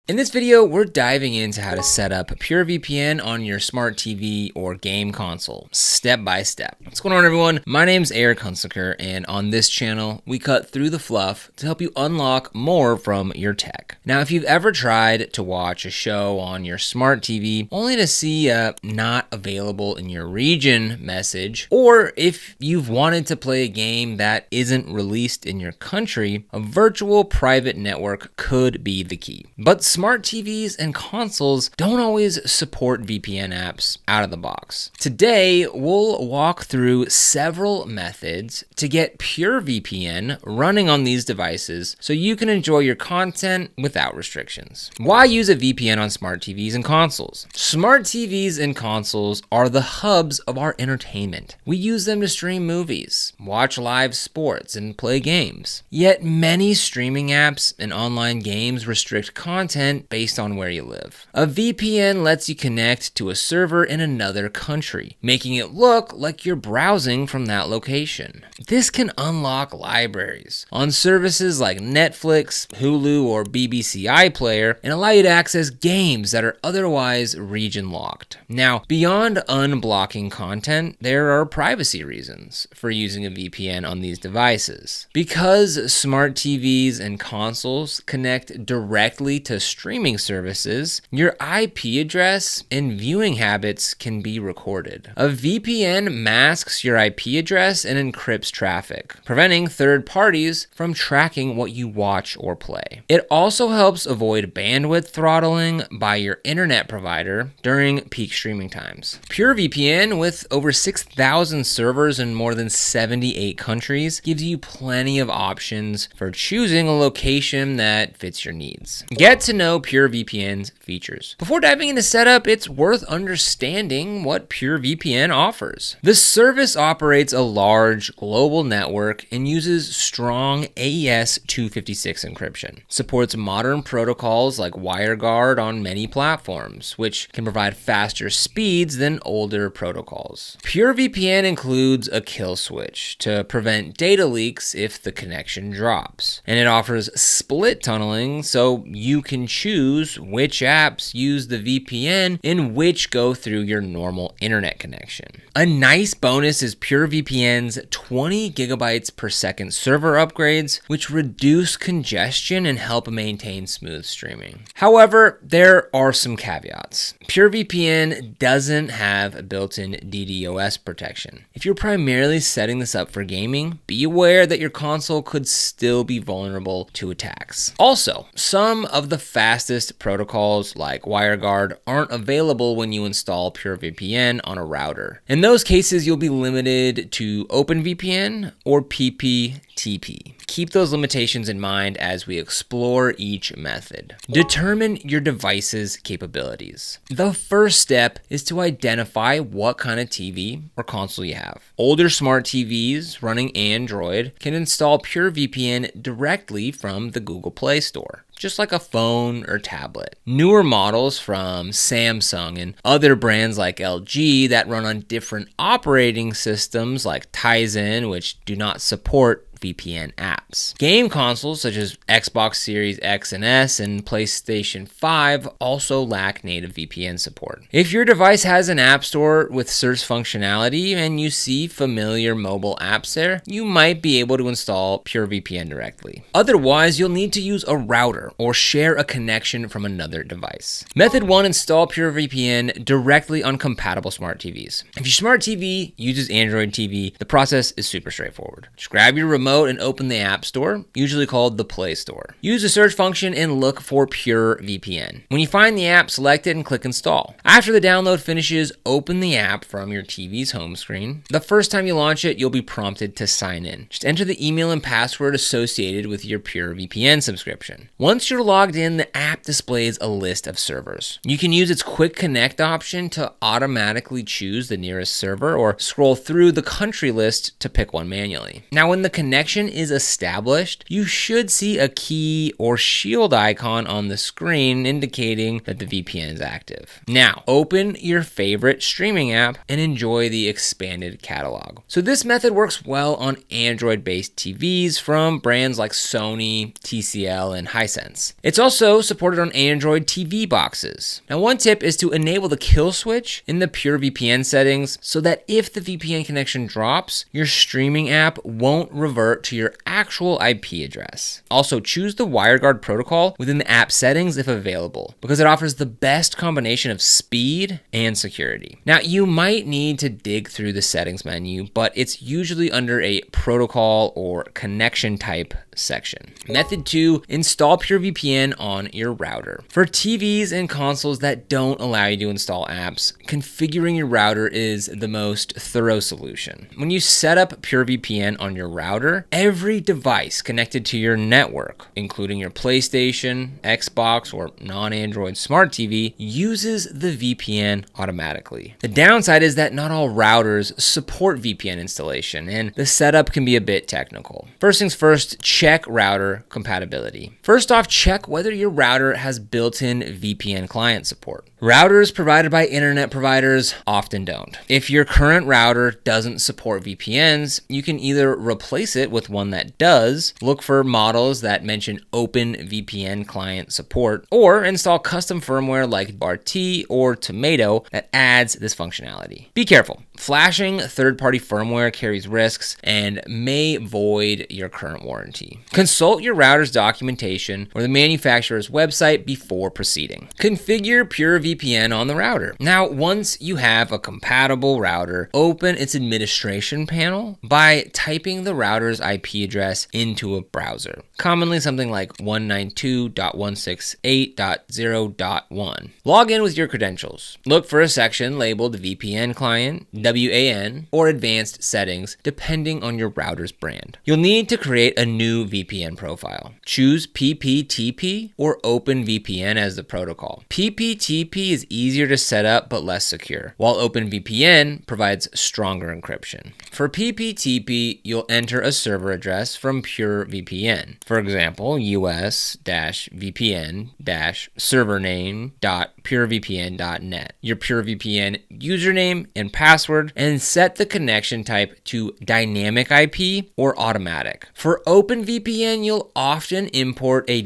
In this video, we're diving into how to set up PureVPN on your smart TV or game console, step by step. What's going on, everyone? My name's Eric Hunsaker, and on this channel, we cut through the fluff to help you unlock more from your tech. Now, if you've ever tried to watch a show on your smart TV only to see a not available in your region message, or if you've wanted to play a game that isn't released in your country, a virtual private network could be the key. But smart TVs and consoles don't always support VPN apps out of the box. Today, we'll walk through several methods to get PureVPN running on these devices so you can enjoy your content without restrictions. Why use a VPN on smart TVs and consoles? Smart TVs and consoles are the hubs of our entertainment. We use them to stream movies, watch live sports, and play games. Yet many streaming apps and online games restrict content based on where you live. A VPN lets you connect to a server in another country, making it look like you're browsing from that location. This can unlock libraries on services like Netflix, Hulu, or BBC iPlayer and allow you to access games that are otherwise region locked. Now, beyond unblocking content, there are privacy reasons for using a VPN on these devices. Because smart TVs and consoles connect directly to streaming services, your IP address and viewing habits can be recorded. A VPN masks your IP address and encrypts traffic, preventing third parties from tracking what you watch or play. It also helps avoid bandwidth throttling by your internet provider during peak streaming times. PureVPN, with over 6,000 servers in more than 78 countries, gives you plenty of options for choosing a location that fits your needs. Get to know PureVPN's features. Before diving into setup, it's worth understanding what PureVPN offers. The service operates a large global network and uses strong AES 256 encryption. Supports modern protocols like WireGuard on many platforms, which can provide faster speeds than older protocols. PureVPN includes a kill switch to prevent data leaks if the connection drops, and it offers split tunneling so you can choose which apps use the VPN and which go through your normal internet connection. A nice bonus is PureVPN's 20 gigabytes per second server upgrades, which reduce congestion and help maintain smooth streaming. However, there are some caveats. PureVPN doesn't have built-in DDoS protection. If you're primarily setting this up for gaming, be aware that your console could still be vulnerable to attacks. Also, some of the fastest protocols like WireGuard aren't available when you install PureVPN on a router. In those cases, you'll be limited to OpenVPN or PPTP. Keep those limitations in mind as we explore each method. Determine your device's capabilities. The first step is to identify what kind of TV or console you have. Older smart TVs running Android can install PureVPN directly from the Google Play Store, just like a phone or tablet. Newer models from Samsung and other brands like LG that run on different operating systems like Tizen, which do not support VPN apps. Game consoles such as Xbox Series X and S and PlayStation 5 also lack native VPN support. If your device has an app store with search functionality and you see familiar mobile apps there, you might be able to install PureVPN directly. Otherwise, you'll need to use a router or share a connection from another device. Method 1, install PureVPN directly on compatible smart TVs. If your smart TV uses Android TV, the process is super straightforward. Just grab your remote and open the App Store, usually called the Play Store. Use the search function and look for PureVPN. When you find the app, select it and click install. After the download finishes, open the app from your TV's home screen. The first time you launch it, you'll be prompted to sign in. Just enter the email and password associated with your PureVPN subscription. Once you're logged in, the app displays a list of servers. You can use its quick connect option to automatically choose the nearest server or scroll through the country list to pick one manually. Now, when the connection connection is established, you should see a key or shield icon on the screen indicating that the VPN is active. Now, open your favorite streaming app and enjoy the expanded catalog. So this method works well on Android-based TVs from brands like Sony, TCL, and Hisense. It's also supported on Android TV boxes. Now, one tip is to enable the kill switch in the PureVPN settings so that if the VPN connection drops, your streaming app won't revert to your actual IP address. Also, choose the WireGuard protocol within the app settings if available, because it offers the best combination of speed and security. Now, you might need to dig through the settings menu, but it's usually under a protocol or connection type section. Method 2, install PureVPN on your router. For TVs and consoles that don't allow you to install apps, configuring your router is the most thorough solution. When you set up PureVPN on your router, every device connected to your network, including your PlayStation, Xbox, or non-Android smart TV, uses the VPN automatically. The downside is that not all routers support VPN installation, and the setup can be a bit technical. First things first, check router compatibility. First off, check whether your router has built-in VPN client support. Routers provided by internet providers often don't. If your current router doesn't support VPNs, you can either replace it with one that does, look for models that mention open VPN client support, or install custom firmware like RT or Tomato that adds this functionality. Be careful. Flashing third-party firmware carries risks and may void your current warranty. Consult your router's documentation or the manufacturer's website before proceeding. Configure PureVPN on the router. Now, once you have a compatible router, open its administration panel by typing the router's IP address into a browser, commonly something like 192.168.0.1. Log in with your credentials. Look for a section labeled VPN client, WAN, or advanced settings, depending on your router's brand. You'll need to create a new VPN profile. Choose PPTP or OpenVPN as the protocol. PPTP is easier to set up but less secure, while OpenVPN provides stronger encryption. For PPTP, you'll enter a server address from PureVPN. For example, us-vpn-servername.purevpn.net. Your PureVPN username and password, and set the connection type to dynamic IP or automatic. For OpenVPN, you'll often import a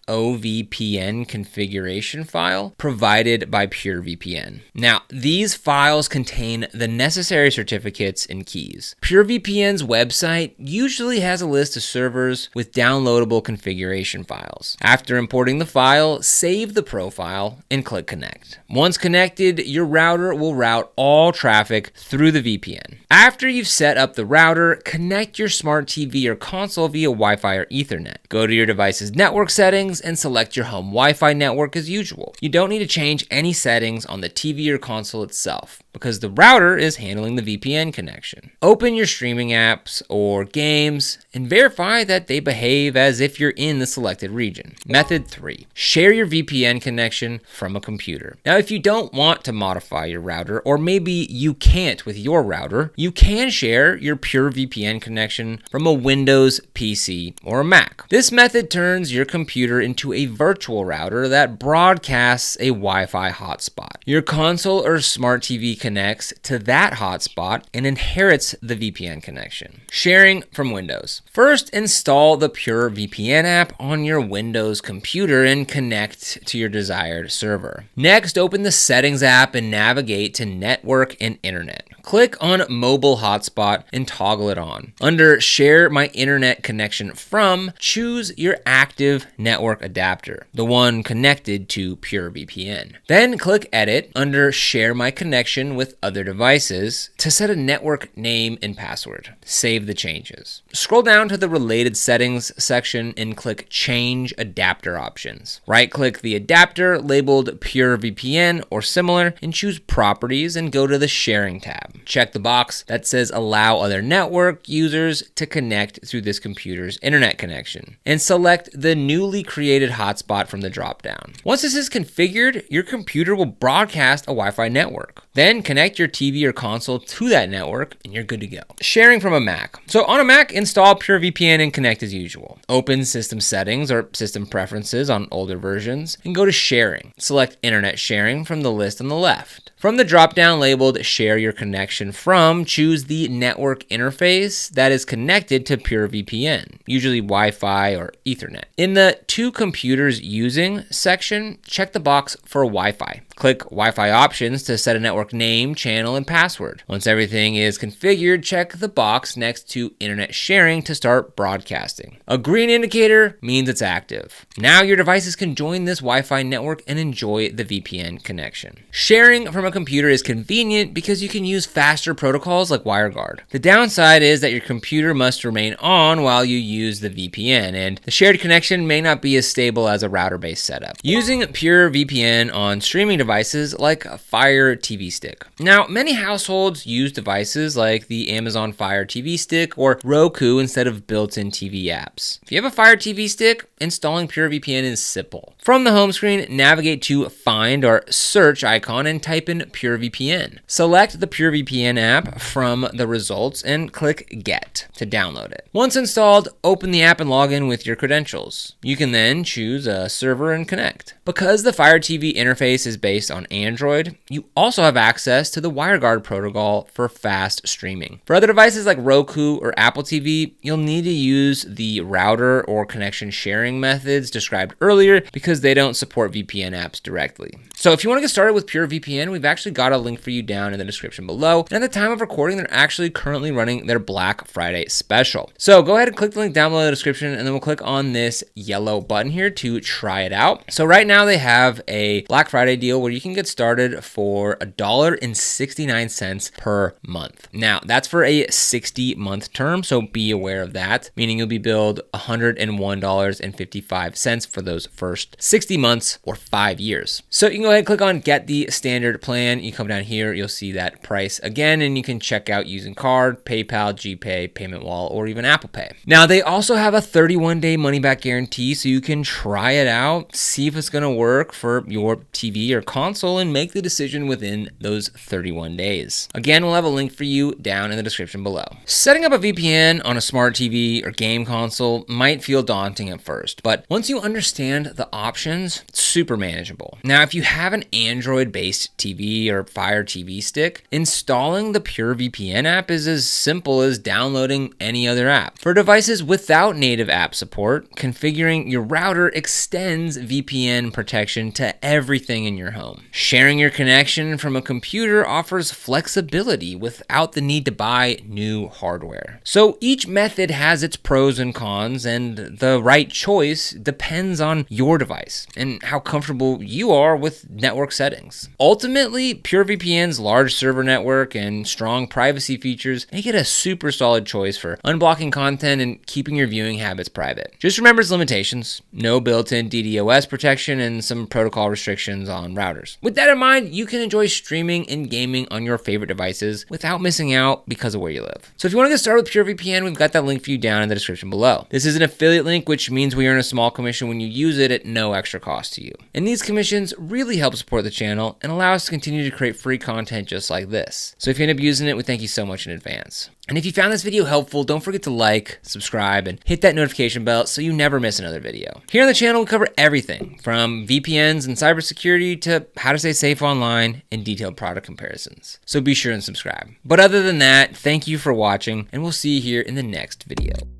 .ovpn configuration file provided by PureVPN. Now, these files contain the necessary certificates and keys. PureVPN's website usually has a list of servers with downloadable configuration files. After importing the file, save the profile and click connect. Once connected, your router will route all traffic through the VPN. After you've set up the router, connect your smart TV or console via Wi-Fi or Ethernet. Go to your device's network settings and select your home Wi-Fi network as usual. You don't need to change any settings on the TV or console itself, because the router is handling the VPN connection. Open your streaming apps or games and verify that they behave as if you're in the selected region. Method 3, share your VPN connection from a computer. Now, if you don't want to modify your router, or maybe you can't with your router, you can share your PureVPN connection from a Windows PC or a Mac. This method turns your computer into a virtual router that broadcasts a Wi-Fi hotspot. Your console or smart TV connects to that hotspot and inherits the VPN connection. Sharing from Windows. First, install the PureVPN app on your Windows computer and connect to your desired server. Next, open the Settings app and navigate to Network and Internet. Click on Mobile Hotspot and toggle it on. Under Share My Internet Connection From, choose your active network adapter, the one connected to PureVPN. Then click Edit under Share My Connection with Other Devices to set a network name and password. Save the changes. Scroll down to the Related Settings section and click Change Adapter Options. Right-click the adapter labeled PureVPN or similar and choose Properties and go to the Sharing tab. Check the box that says Allow other network users to connect through this computer's internet connection, and select the newly created hotspot from the dropdown. Once this is configured, your computer will broadcast a Wi-Fi network. Then connect your TV or console to that network and you're good to go. Sharing from a Mac. So on a Mac, install PureVPN and connect as usual. Open system settings or system preferences on older versions and go to sharing. Select internet sharing from the list on the left. From the drop-down labeled Share Your Connection From, choose the network interface that is connected to PureVPN, usually Wi-Fi or Ethernet. In the Two Computers Using section, check the box for Wi-Fi. Click Wi-Fi options to set a network name, channel, and password. Once everything is configured, check the box next to Internet Sharing to start broadcasting. A green indicator means it's active. Now your devices can join this Wi-Fi network and enjoy the VPN connection. Sharing from a computer is convenient because you can use faster protocols like WireGuard. The downside is that your computer must remain on while you use the VPN, and the shared connection may not be as stable as a router-based setup. Using PureVPN on streaming devices like a Fire TV Stick. Now, many households use devices like the Amazon Fire TV Stick or Roku instead of built-in TV apps. If you have a Fire TV Stick, installing PureVPN is simple. From the home screen, navigate to Find or Search icon and type in PureVPN. Select the PureVPN app from the results and click Get to download it. Once installed, open the app and log in with your credentials. You can then choose a server and connect. Because the Fire TV interface is based on Android, you also have access to the WireGuard protocol for fast streaming. For other devices like Roku or Apple TV, you'll need to use the router or connection sharing methods described earlier because they don't support VPN apps directly. So if you want to get started with PureVPN, we've actually got a link for you down in the description below. And at the time of recording, they're actually currently running their Black Friday special. So go ahead and click the link down below in the description, and then we'll click on this yellow button here to try it out. So right now they have a Black Friday deal where you can get started for $1.69 per month. Now that's for a 60-month term, so be aware of that, meaning you'll be billed $101.55 for those first 60 months or 5 years. So you can go ahead and click on Get the Standard Plan. You come down here, you'll see that price again, and you can check out using card, PayPal, GPay, Payment Wall, or even Apple Pay. Now they also have a 31-day money-back guarantee, so you can try it out, see if it's going to work for your TV or console, and make the decision within those 31 days. Again, we'll have a link for you down in the description below. Setting up a VPN on a smart TV or game console might feel daunting at first, but once you understand the options, it's super manageable. Now, if you have an Android-based TV or Fire TV Stick, installing the PureVPN app is as simple as downloading any other app. For devices without native app support, configuring your router extends VPN protection to everything in your home. Sharing your connection from a computer offers flexibility without the need to buy new hardware. So each method has its pros and cons, and the right choice depends on your device and how comfortable you are with network settings. Ultimately, PureVPN's large server network and strong privacy features make it a super solid choice for unblocking content and keeping your viewing habits private. Just remember its limitations: no built-in DDoS protection and some protocol restrictions on routers. With that in mind, you can enjoy streaming and gaming on your favorite devices without missing out because of where you live. So if you want to get started with PureVPN, we've got that link for you down in the description below. This is an affiliate link, which means we earn a small commission when you use it at no extra cost to you. And these commissions really help support the channel and allow us to continue to create free content just like this. So if you end up using it, we thank you so much in advance. And if you found this video helpful, don't forget to like, subscribe, and hit that notification bell so you never miss another video. Here on the channel, we cover everything from VPNs and cybersecurity to how to stay safe online and detailed product comparisons. So be sure and subscribe. But other than that, thank you for watching, and we'll see you here in the next video.